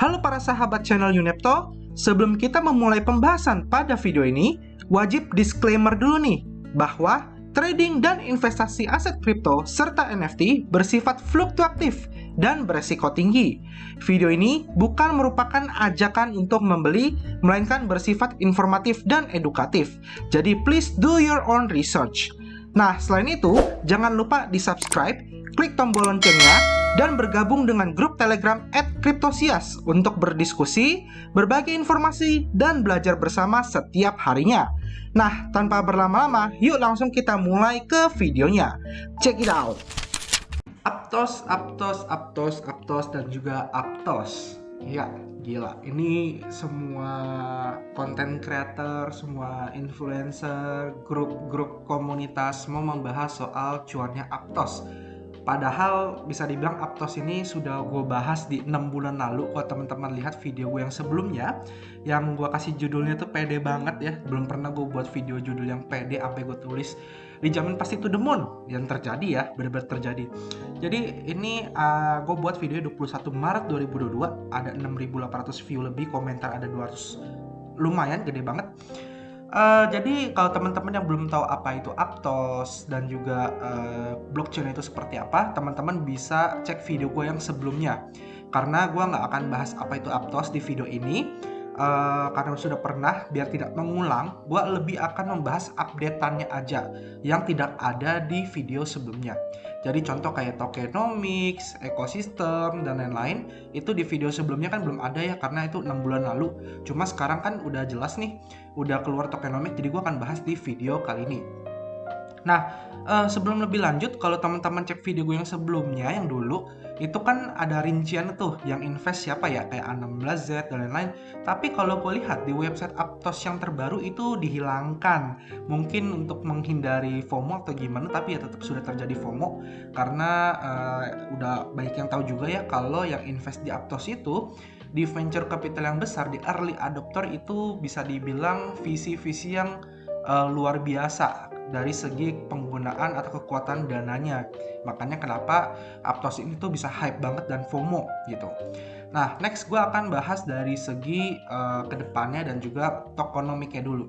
Halo para sahabat channel Yunepto, sebelum kita memulai pembahasan pada video ini, wajib disclaimer dulu nih, bahwa trading dan investasi aset kripto serta NFT bersifat fluktuatif dan beresiko tinggi. Video ini bukan merupakan ajakan untuk membeli, melainkan bersifat informatif dan edukatif. Jadi please do your own research. Nah, selain itu, jangan lupa di-subscribe, klik tombol loncengnya, dan bergabung dengan grup Telegram @Cryptosias untuk berdiskusi, berbagi informasi, dan belajar bersama setiap harinya. Nah, tanpa berlama-lama, yuk langsung kita mulai ke videonya. Check it out! Aptos, dan juga Aptos. Ya, gila. Ini semua content creator, semua influencer, grup-grup komunitas mau membahas soal cuannya Aptos. Padahal bisa dibilang Aptos ini sudah gue bahas di 6 bulan lalu. Kalau teman-teman lihat video gue yang sebelumnya, yang gue kasih judulnya tuh pede banget ya. Belum pernah gue buat video judul yang pede sampai gue tulis dijamin pasti to the moon. Yang terjadi ya, benar-benar terjadi. Jadi ini gue buat video 21 Maret 2022. Ada 6.800 view lebih, komentar ada 200. Lumayan, gede banget. Jadi kalau teman-teman yang belum tahu apa itu Aptos dan juga blockchain itu seperti apa, teman-teman bisa cek video gue yang sebelumnya. Karena gue nggak akan bahas apa itu Aptos di video ini, karena sudah pernah, biar tidak mengulang, gue lebih akan membahas update-annya aja yang tidak ada di video sebelumnya. Jadi contoh kayak tokenomics, ekosistem, dan lain-lain, itu di video sebelumnya kan belum ada ya, karena itu 6 bulan lalu. Cuma sekarang kan udah jelas nih, udah keluar tokenomics, jadi gue akan bahas di video kali ini. Nah, sebelum lebih lanjut, kalau teman-teman cek video gue yang sebelumnya, yang dulu, itu kan ada rincian tuh, yang invest siapa ya, kayak A16Z dan lain-lain. Tapi kalau gue lihat di website Aptos yang terbaru itu dihilangkan. Mungkin untuk menghindari FOMO atau gimana, tapi ya tetap sudah terjadi FOMO. Karena udah banyak yang tahu juga ya, kalau yang invest di Aptos itu, di venture capital yang besar, di early adopter itu bisa dibilang visi-visi yang luar biasa dari segi penggunaan atau kekuatan dananya. Makanya kenapa Aptos ini tuh bisa hype banget dan FOMO gitu. Nah, next gue akan bahas dari segi kedepannya dan juga tokenomiknya dulu.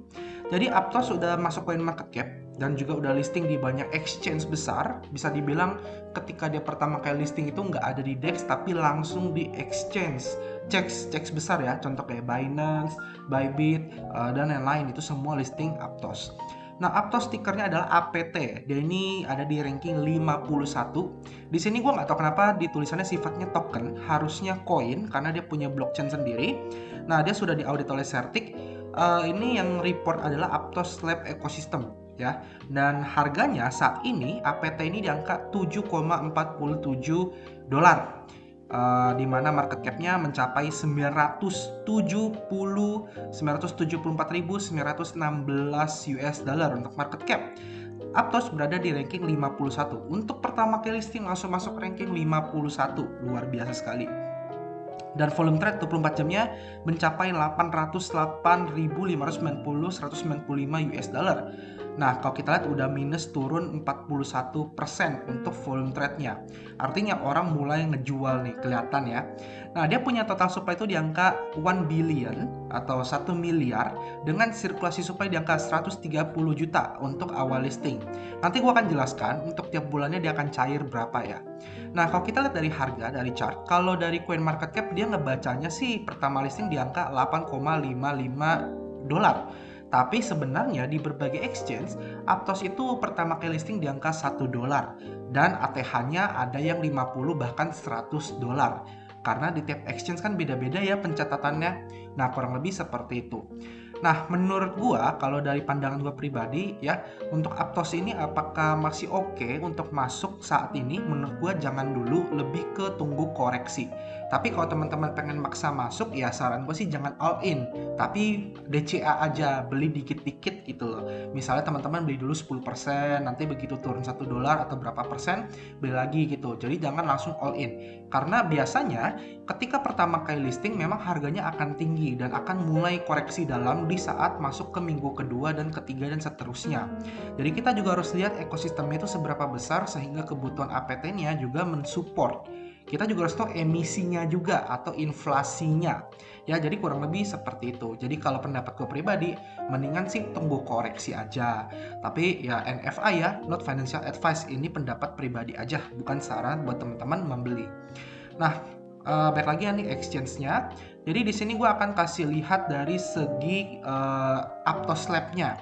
Jadi Aptos udah masuk CoinMarketCap dan juga udah listing di banyak exchange besar. Bisa dibilang ketika dia pertama kali listing itu nggak ada di DEX tapi langsung di exchange. Ceks besar ya, contoh kayak Binance, Bybit, dan lain-lain, itu semua listing Aptos. Nah, Aptos tikernya adalah APT. Dia ini ada di ranking 51. Di sini gue nggak tahu kenapa ditulisannya sifatnya token, harusnya koin karena dia punya blockchain sendiri. Nah, dia sudah diaudit oleh Certic. Ini yang report adalah Aptos Lab Ecosystem ya. Dan harganya saat ini APT ini di angka 7,47 dolar. Di mana market cap-nya mencapai 974.916 US dollar untuk market cap. Aptos berada di ranking 51. Untuk pertama kali listing langsung masuk ranking 51. Luar biasa sekali. Dan volume trade 24 jamnya mencapai 808.590 US dollar. Nah, kalau kita lihat udah minus turun 41% untuk volume trade-nya. Artinya orang mulai ngejual nih, kelihatan ya. Nah, dia punya total supply itu di angka 1 billion atau 1 miliar dengan sirkulasi supply di angka 130 juta untuk awal listing. Nanti gua akan jelaskan untuk tiap bulannya dia akan cair berapa ya. Nah, kalau kita lihat dari harga, dari chart, kalau dari CoinMarketCap dia ngebacanya sih pertama listing di angka 8,55 dolar. Tapi sebenarnya di berbagai exchange, Aptos itu pertama kali listing di angka 1 dolar. Dan ATH-nya ada yang 50 bahkan 100 dolar. Karena di tiap exchange kan beda-beda ya pencatatannya. Nah, kurang lebih seperti itu. Nah, menurut gua, kalau dari pandangan gua pribadi ya, untuk Aptos ini apakah masih oke untuk masuk saat ini? Menurut gua jangan dulu, lebih ke tunggu koreksi. Tapi kalau teman-teman pengen maksa masuk, ya saran gua sih jangan all in, tapi DCA aja, beli dikit-dikit gitu loh. Misalnya teman-teman beli dulu 10%, nanti begitu turun 1 dolar atau berapa persen, beli lagi gitu. Jadi jangan langsung all in. Karena biasanya ketika pertama kali listing memang harganya akan tinggi dan akan mulai koreksi dalam di saat masuk ke minggu kedua dan ketiga dan seterusnya. Jadi kita juga harus lihat ekosistemnya itu seberapa besar sehingga kebutuhan APT-nya juga mensupport kita juga harus tahu emisinya juga atau inflasinya. Ya, jadi kurang lebih seperti itu. Jadi kalau pendapat gue pribadi, mendingan sih tunggu koreksi aja. Tapi ya NFA ya, not financial advice, ini pendapat pribadi aja, bukan saran buat teman-teman membeli. Nah, balik lagi nih exchange-nya. Jadi di sini gue akan kasih lihat dari segi Aptos Lab-nya.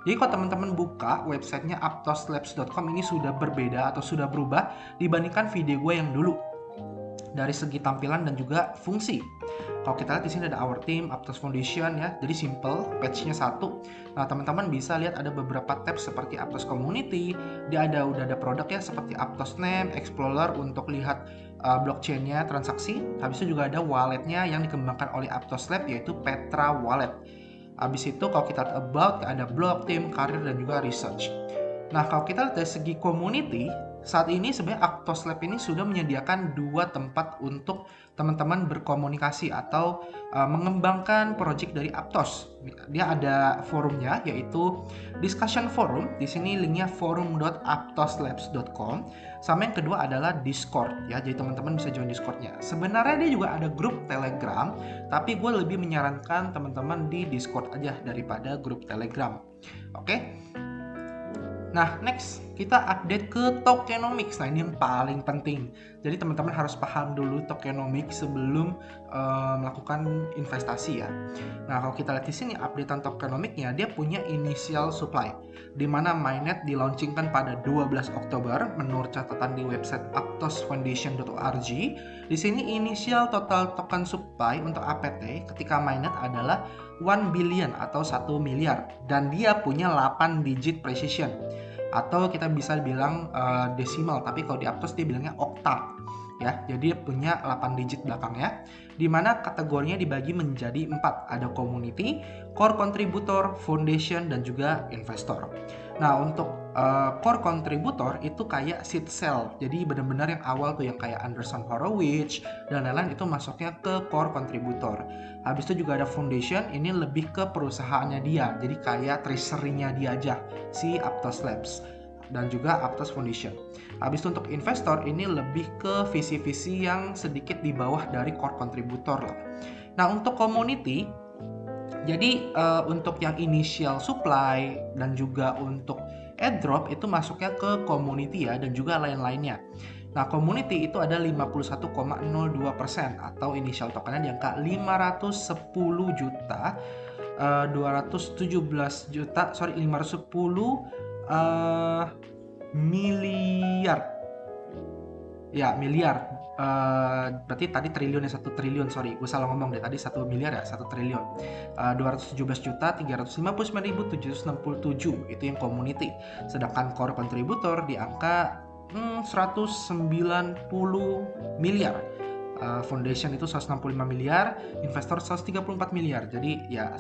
Jadi kalau teman-teman buka websitenya aptoslabs.com, ini sudah berbeda atau sudah berubah dibandingkan video gue yang dulu dari segi tampilan dan juga fungsi. Kalau kita lihat di sini ada Our Team, Aptos Foundation ya, jadi simple, page-nya satu. Nah, teman-teman bisa lihat ada beberapa tab seperti Aptos Community, dia udah ada produk ya seperti Aptos Name, Explorer untuk lihat blockchain-nya, transaksi. Habis itu juga ada wallet-nya yang dikembangkan oleh Aptos Lab, yaitu Petra Wallet. Habis itu kalau kita lihat about, ada blog, team, karir, dan juga research. Nah, kalau kita lihat dari segi community, saat ini sebenarnya Aptos Lab ini sudah menyediakan 2 tempat untuk teman-teman berkomunikasi atau mengembangkan project dari Aptos. Dia ada forumnya, yaitu discussion forum. Di sini linknya forum.aptoslabs.com. Sama yang kedua adalah Discord ya, jadi teman-teman bisa join Discordnya. Sebenarnya dia juga ada grup Telegram, tapi gue lebih menyarankan teman-teman di Discord aja daripada grup Telegram. Oke? Nah, next kita update ke tokenomics. Nah, ini yang paling penting. Jadi teman-teman harus paham dulu tokenomics sebelum melakukan investasi ya. Nah, kalau kita lihat di sini updatean tokenomicnya, dia punya initial supply, di mana mainnet dilaunchingkan pada 12 Oktober menurut catatan di website aptosfoundation.org. Di sini initial total token supply untuk APT ketika mainnet adalah 1 billion atau 1 miliar, dan dia punya 8 digit precision, atau kita bisa bilang desimal, tapi kalau di Aptos dia bilangnya okta ya. Jadi dia punya 8 digit belakangnya, di mana kategorinya dibagi menjadi 4. Ada community, core contributor, foundation, dan juga investor. Nah, untuk core contributor itu kayak seed sale, jadi benar-benar yang awal tuh yang kayak Anderson Horowitz dan lain-lain, itu masuknya ke core contributor. Habis itu juga ada foundation, ini lebih ke perusahaannya dia, jadi kayak treasury-nya dia aja, si Aptos Labs dan juga Aptos Foundation. Habis itu untuk investor, ini lebih ke visi-visi yang sedikit di bawah dari core contributor lah. Nah, untuk community, jadi untuk yang initial supply dan juga untuk airdrop itu masuknya ke community ya, dan juga lain-lainnya. Nah, community itu ada 51,02% atau initial tokennya di angka 510 juta 217 juta, 510 miliar. Ya, miliar. Berarti tadi triliun ya, 1 triliun, sorry, gue salah ngomong deh, tadi 1 miliar ya, 1 triliun. 217 juta 359.767 itu yang community. Sedangkan core contributor di angka 190 miliar. Foundation itu 165 miliar, investor 134 miliar. Jadi ya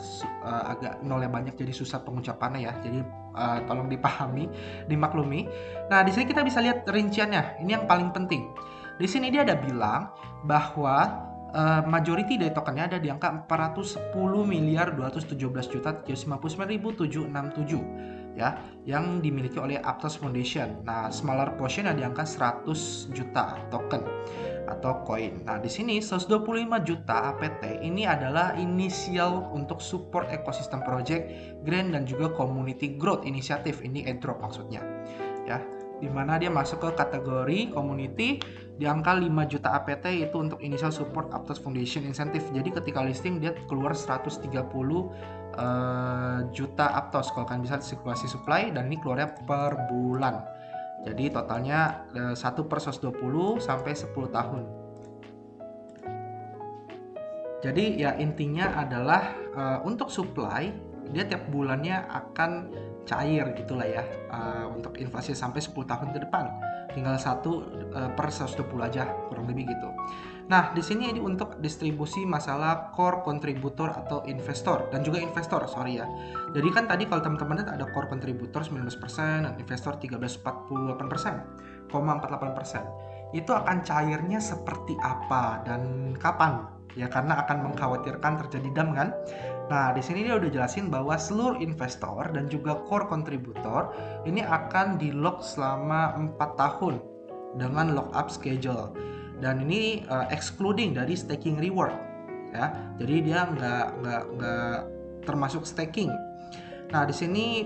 agak nolnya banyak, jadi susah pengucapannya ya. Jadi tolong dipahami, dimaklumi. Nah, di sini kita bisa lihat rinciannya. Ini yang paling penting. Di sini dia ada bilang bahwa majority dari tokennya ada di angka 410 miliar 217 juta 359.767 ya, yang dimiliki oleh Aptos Foundation. Nah, smaller portion ada di angka 100 juta token atau koin. Nah, di sini 125 juta APT ini adalah inisial untuk support ekosistem project, grant, dan juga community growth inisiatif. Ini airdrop maksudnya ya, dimana dia masuk ke kategori community di angka 5 juta APT itu untuk initial support Aptos Foundation incentive. Jadi ketika listing dia keluar 130 juta Aptos kalau kalian bisa sirkulasi supply, dan ini keluarnya per bulan. Jadi totalnya 1/120 sampai 10 tahun. Jadi ya intinya adalah untuk supply dia tiap bulannya akan cair gitulah ya, untuk inflasi sampai 10 tahun ke depan. Tinggal 1/120 aja kurang lebih gitu. Nah, di sini ini untuk distribusi masalah core contributor atau investor dan juga investor, sorry ya. Jadi kan tadi kalau teman-teman lihat ada core contributor 19% dan investor 13,48%. Itu akan cairnya seperti apa dan kapan? Ya karena akan mengkhawatirkan terjadi dam kan. Nah, di sini dia udah jelasin bahwa seluruh investor dan juga core contributor ini akan di lock selama 4 tahun dengan lock up schedule. dan ini excluding dari staking reward ya. Jadi dia nggak termasuk staking. Nah, di sini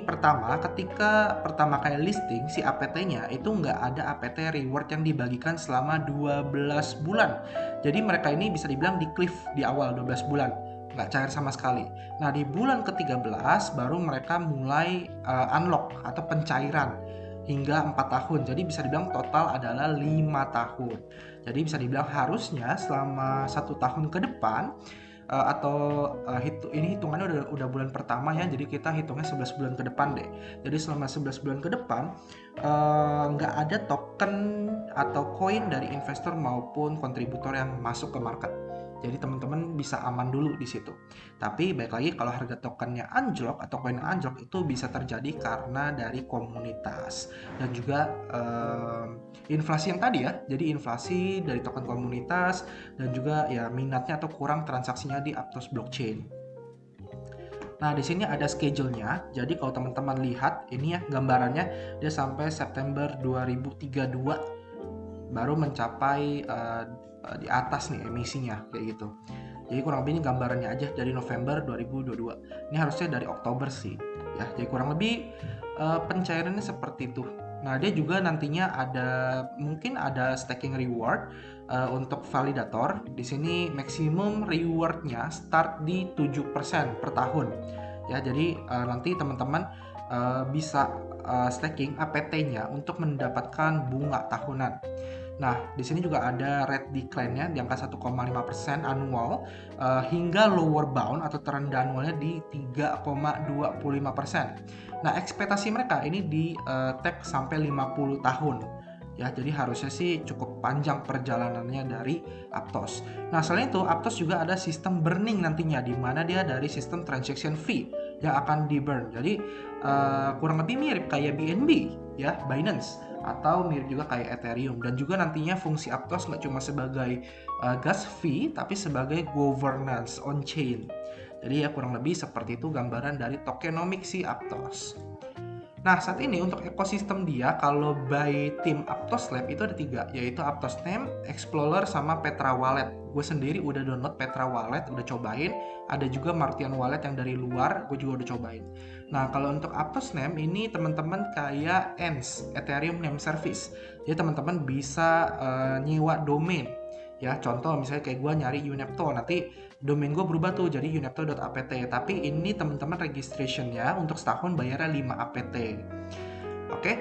ketika pertama kali listing si APT-nya itu nggak ada APT reward yang dibagikan selama 12 bulan. Jadi mereka ini bisa dibilang di cliff di awal 12 bulan, nggak cair sama sekali. Nah, di bulan ke-13 baru mereka mulai unlock atau pencairan hingga 4 tahun. Jadi bisa dibilang total adalah 5 tahun. Jadi bisa dibilang harusnya selama 1 tahun ke depan ini hitungannya udah bulan pertama ya, jadi kita hitungnya 11 bulan ke depan deh. Jadi selama 11 bulan ke depan nggak ada token atau koin dari investor maupun kontributor yang masuk ke market. Jadi teman-teman bisa aman dulu di situ. Tapi baik lagi, kalau harga tokennya anjlok atau koin yang anjlok itu bisa terjadi karena dari komunitas dan juga inflasi yang tadi ya. Jadi inflasi dari token komunitas dan juga ya minatnya atau kurang transaksinya di Aptos blockchain. Nah, di sini ada schedule-nya. Jadi kalau teman-teman lihat ini ya gambarannya, dia sampai September 2032 baru mencapai di atas nih emisinya kayak gitu. Jadi kurang lebih ini gambarannya aja dari November 2022. Ini harusnya dari Oktober sih ya. Jadi kurang lebih pencairannya seperti itu. Nah, dia juga nantinya mungkin ada staking reward untuk validator. Di sini maksimum rewardnya start di 7% per tahun. Ya, jadi nanti teman-teman bisa staking APT-nya untuk mendapatkan bunga tahunan. Nah, di sini juga ada rate decline-nya di angka 1,5% annual hingga lower bound atau terendah annualnya di 3,25%. Nah, ekspektasi mereka ini di tag sampai 50 tahun. Ya, jadi harusnya sih cukup panjang perjalanannya dari Aptos. Nah, selain itu Aptos juga ada sistem burning nantinya, di mana dia dari sistem transaction fee yang akan di burn. Jadi kurang lebih mirip kayak BNB ya, Binance, atau mirip juga kayak Ethereum. Dan juga nantinya fungsi Aptos nggak cuma sebagai gas fee, tapi sebagai governance on chain. Jadi ya kurang lebih seperti itu gambaran dari tokenomics si Aptos. Nah, saat ini untuk ekosistem dia, kalau by tim Aptos Lab itu ada 3, yaitu Aptos Name, Explorer, sama Petra Wallet. Gue sendiri udah download Petra Wallet, udah cobain. Ada juga Martian Wallet yang dari luar, gue juga udah cobain. Nah, kalau untuk Aptos Name ini teman-teman kayak ENS, Ethereum Name Service. Jadi teman-teman bisa nyewa domain. Ya, contoh misalnya kayak gue nyari Unepto, nanti domain gue berubah tuh jadi unepto.apt, tapi ini teman-teman registrationnya untuk setahun bayarnya 5 APT. Oke.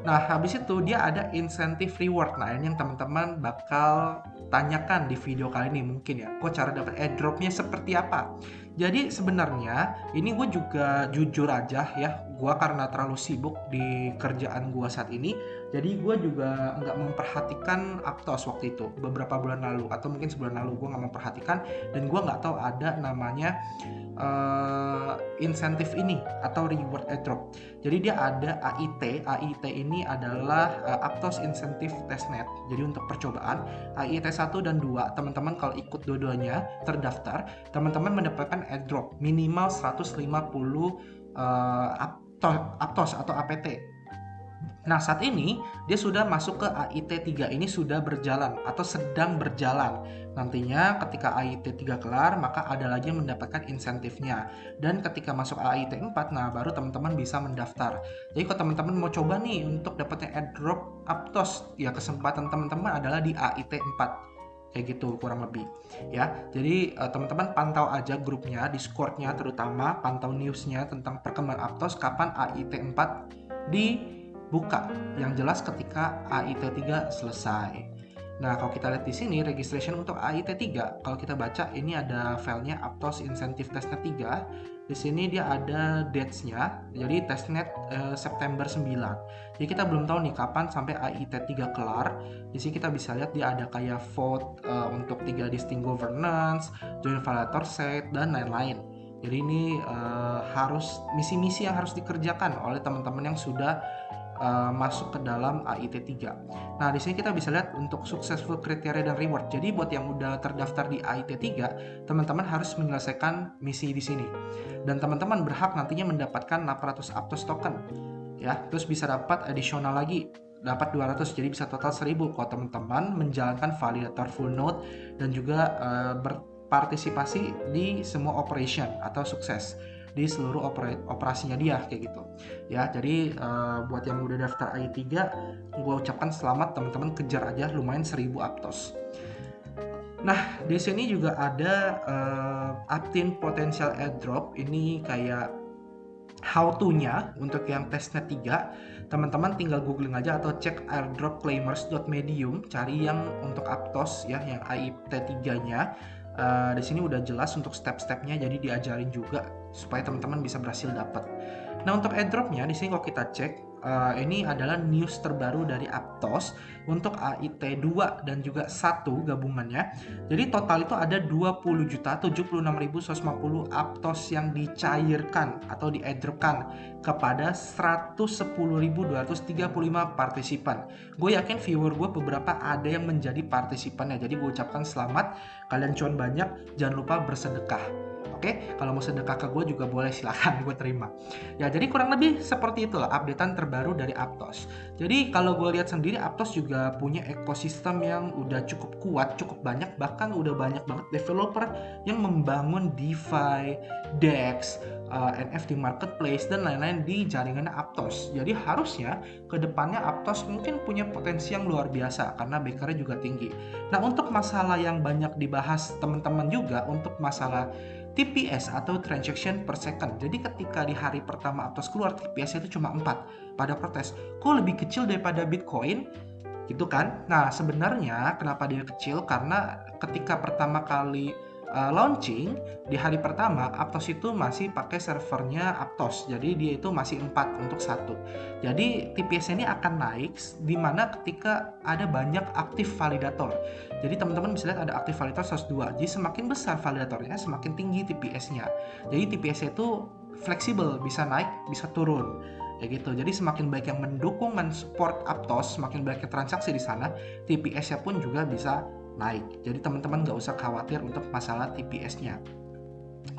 Nah, habis itu dia ada incentive reward. Nah, ini yang teman-teman bakal tanyakan di video kali ini mungkin ya. Kok cara dapat airdropnya seperti apa? Jadi sebenarnya ini gue juga jujur aja ya, gue karena terlalu sibuk di kerjaan gue saat ini, jadi gue juga nggak memperhatikan Aptos waktu itu beberapa bulan lalu, atau mungkin sebulan lalu gue nggak memperhatikan, dan gue nggak tahu ada namanya insentif ini atau reward airdrop. Jadi dia ada AIT ini adalah Aptos Incentive Testnet. Jadi untuk percobaan AIT 1 dan 2, teman-teman kalau ikut dua-duanya terdaftar, teman-teman mendapatkan airdrop minimal 150 Aptos atau APT. Nah, saat ini dia sudah masuk ke AIT 3, ini sudah berjalan atau sedang berjalan. Nantinya ketika AIT 3 kelar, maka ada lagi yang mendapatkan insentifnya. Dan ketika masuk AIT 4, nah baru teman-teman bisa mendaftar. Jadi kalau teman-teman mau coba nih untuk dapatnya airdrop Aptos, ya kesempatan teman-teman adalah di AIT 4. Kayak gitu kurang lebih ya. Jadi teman-teman pantau aja grupnya, Discord-nya terutama, pantau newsnya tentang perkembangan Aptos kapan AIT 4 dibuka. Yang jelas ketika AIT 3 selesai. Nah, kalau kita lihat di sini registration untuk AIT 3, kalau kita baca ini ada filenya Aptos Incentive Testnet 3. Di sini dia ada dates-nya. Jadi testnet September 9. Jadi kita belum tahu nih kapan sampai AIT 3 kelar. Di sini kita bisa lihat dia ada kayak vote untuk 3 distinct governance, join validator set, dan lain-lain. Jadi ini harus misi-misi yang harus dikerjakan oleh teman-teman yang sudah masuk ke dalam AIT 3. Nah, di sini kita bisa lihat untuk successful criteria dan reward. Jadi buat yang udah terdaftar di AIT 3, teman-teman harus menyelesaikan misi di sini. Dan teman-teman berhak nantinya mendapatkan 800 Aptos token. Ya, terus bisa dapat additional lagi dapat 200, jadi bisa total 1000 kalau teman-teman menjalankan validator full node dan juga berpartisipasi di semua operation atau sukses di seluruh operasinya dia kayak gitu ya. Jadi buat yang udah daftar AI3, gue ucapkan selamat teman-teman, kejar aja lumayan 1000 Aptos. Nah, di sini juga ada Aptin Potential Airdrop. Ini kayak how to-nya untuk yang testnet 3. Teman-teman tinggal googling aja atau cek airdropclaimers.medium, cari yang untuk Aptos ya, yang AIT3-nya. Di sini udah jelas untuk step-stepnya, jadi diajarin juga supaya teman-teman bisa berhasil dapat. Nah, untuk airdropnya di sini kalau kita cek, ini adalah news terbaru dari Aptos untuk AIT2 dan juga 1 gabungannya. Jadi total itu ada 20.076.150 Aptos yang dicairkan atau di-airdropkan kepada 110.235 partisipan. Gue yakin viewer gue beberapa ada yang menjadi partisipannya, jadi gue ucapkan selamat, kalian cuan banyak, jangan lupa bersedekah. Oke, kalau mau sedekah ke gue juga boleh, silahkan, gue terima. Ya, jadi kurang lebih seperti itulah updatean terbaru dari Aptos. Jadi kalau gue lihat sendiri, Aptos juga punya ekosistem yang udah cukup kuat, cukup banyak, bahkan udah banyak banget developer yang membangun DeFi, DEX, NFT marketplace, dan lain-lain di jaringannya Aptos. Jadi harusnya ke depannya Aptos mungkin punya potensi yang luar biasa karena backernya juga tinggi. Nah, untuk masalah yang banyak dibahas teman-teman juga, untuk masalah TPS atau transaction per second. Jadi ketika di hari pertama Aptos keluar, TPS itu cuma 4. Pada protes, kok lebih kecil daripada Bitcoin? Gitu kan. Nah, sebenarnya kenapa dia kecil? Karena ketika pertama kali launching, di hari pertama Aptos itu masih pakai servernya Aptos. Jadi dia itu masih 4 untuk 1. Jadi TPS ini akan naik di mana ketika ada banyak aktif validator. Jadi teman-teman bisa lihat ada aktif validator 102. Jadi semakin besar validatornya, semakin tinggi TPS-nya. Jadi TPS-nya itu fleksibel, bisa naik, bisa turun. Ya gitu. Jadi semakin baik yang mendukung, mensupport Aptos, semakin banyak transaksi di sana, TPS-nya pun juga bisa naik. Jadi teman-teman nggak usah khawatir untuk masalah TPS-nya.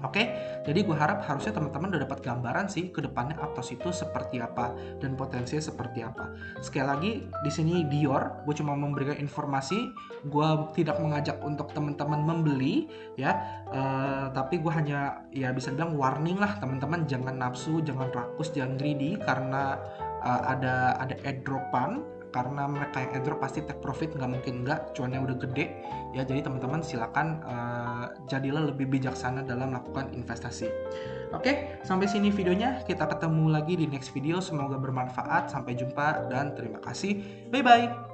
Oke, jadi gue harap harusnya teman-teman udah dapat gambaran sih ke depannya Aptos itu seperti apa dan potensinya seperti apa. Sekali lagi, di sini Dior, gue cuma memberikan informasi, gue tidak mengajak untuk teman-teman membeli ya, tapi gue hanya ya bisa bilang warning lah teman-teman, jangan nafsu, jangan rakus, jangan greedy karena ada airdropan. Karena mereka yang airdrop pasti take profit, nggak mungkin nggak, cuannya udah gede ya. Jadi teman-teman silakan jadilah lebih bijaksana dalam melakukan investasi. Oke, sampai sini videonya, kita ketemu lagi di next video, semoga bermanfaat, sampai jumpa dan terima kasih, bye bye.